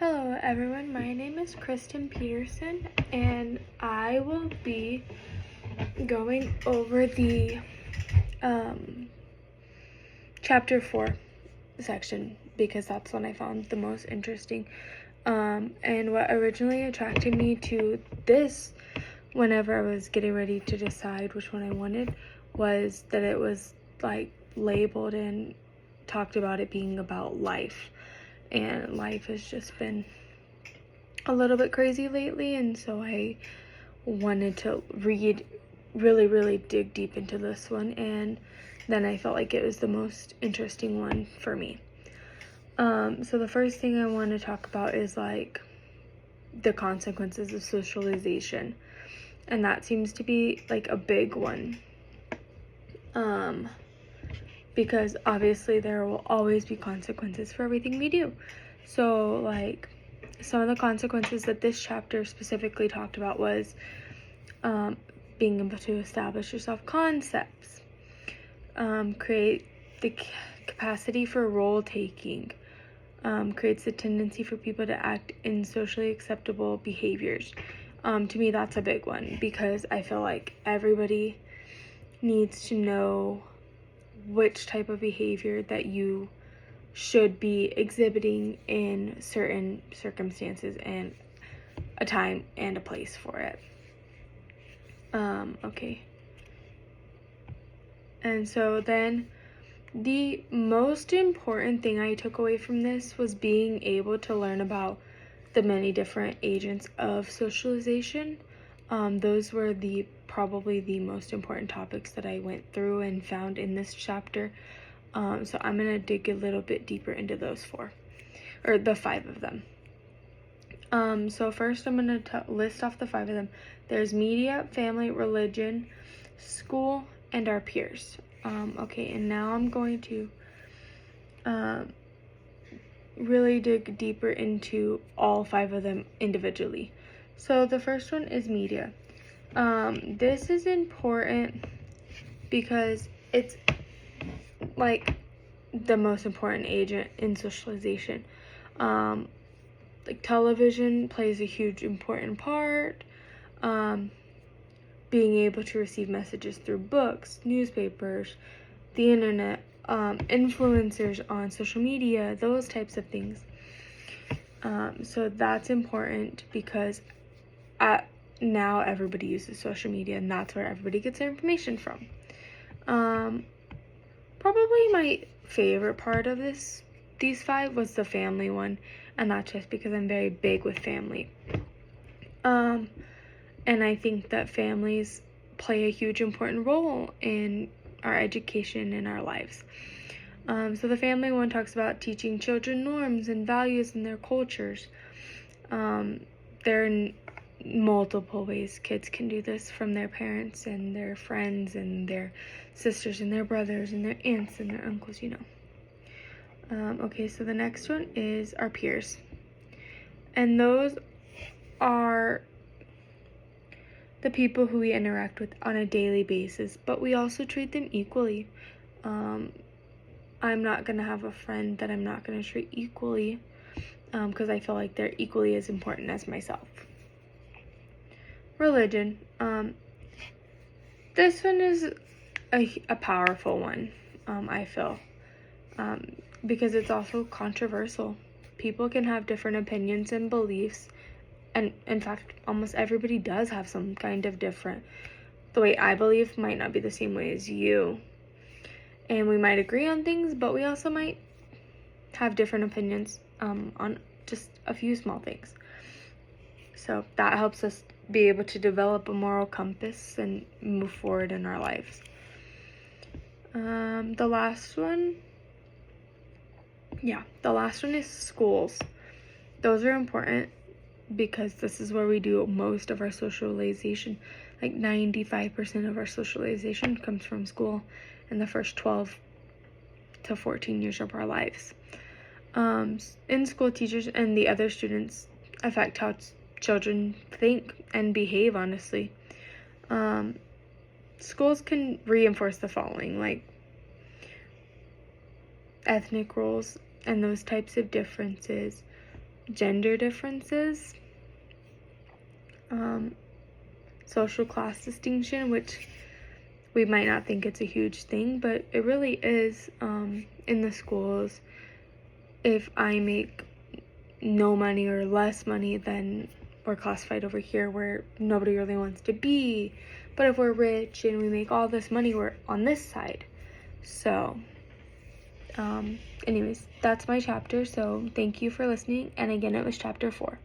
Hello everyone, my name is Kristen Peterson and I will be going over the chapter 4 section because that's one I found the most interesting. And what originally attracted me to this whenever I was getting ready to decide which one I wanted was that it was like labeled and talked about it being about life. And life has just been a little bit crazy lately, and so I wanted to really dig deep into this one, and then I felt like it was the most interesting one for me. So the first thing I want to talk about is like the consequences of socialization, and that seems to be like a big one. Because obviously there will always be consequences for everything we do. So like some of the consequences that this chapter specifically talked about was being able to establish your self-concepts, create the capacity for role taking, creates the tendency for people to act in socially acceptable behaviors. To me, that's a big one because I feel like everybody needs to know which type of behavior that you should be exhibiting in certain circumstances and a time and a place for it. Okay. And so then the most important thing I took away from this was being able to learn about the many different agents of socialization. Those were probably the most important topics that I went through and found in this chapter. So I'm going to dig a little bit deeper into those the 5 of them. So first I'm going to list off the 5 of them. There's media, family, religion, school, and our peers. Okay, and now I'm going to really dig deeper into all 5 of them individually. So the first one is media. This is important because it's like the most important agent in socialization. Like television plays a huge important part. Being able to receive messages through books, newspapers, the internet, influencers on social media, those types of things. So that's important because now everybody uses social media and that's where everybody gets their information from. Probably my favorite part of these 5 was the family one, and that's just because I'm very big with family. And I think that families play a huge important role in our education in our lives. So the family one talks about teaching children norms and values in their cultures. There are multiple ways kids can do this from their parents and their friends and their sisters and their brothers and their aunts and their uncles, Okay, so the next one is our peers. And those are the people who we interact with on a daily basis, but we also treat them equally. I'm not going to have a friend that I'm not going to treat equally because I feel like they're equally as important as myself. Religion. This one is a powerful one, I feel, because it's also controversial. People can have different opinions and beliefs, and in fact, almost everybody does have some kind of different. The way I believe might not be the same way as you. And we might agree on things, but we also might have different opinions on just a few small things. So that helps us be able to develop a moral compass and move forward in our lives. The last one is schools. Those are important because this is where we do most of our socialization. Like 95% of our socialization comes from school in the first 12 to 14 years of our lives. In school, teachers and the other students affect how children think and behave, honestly. Schools can reinforce the following, like ethnic roles and those types of differences, gender differences, social class distinction, which we might not think it's a huge thing, but it really is. In the schools, if I make no money or less money, then we're classified over here where nobody really wants to be. But if we're rich and we make all this money, we're on this side. So anyways, that's my chapter. So thank you for listening. And again, it was chapter 4.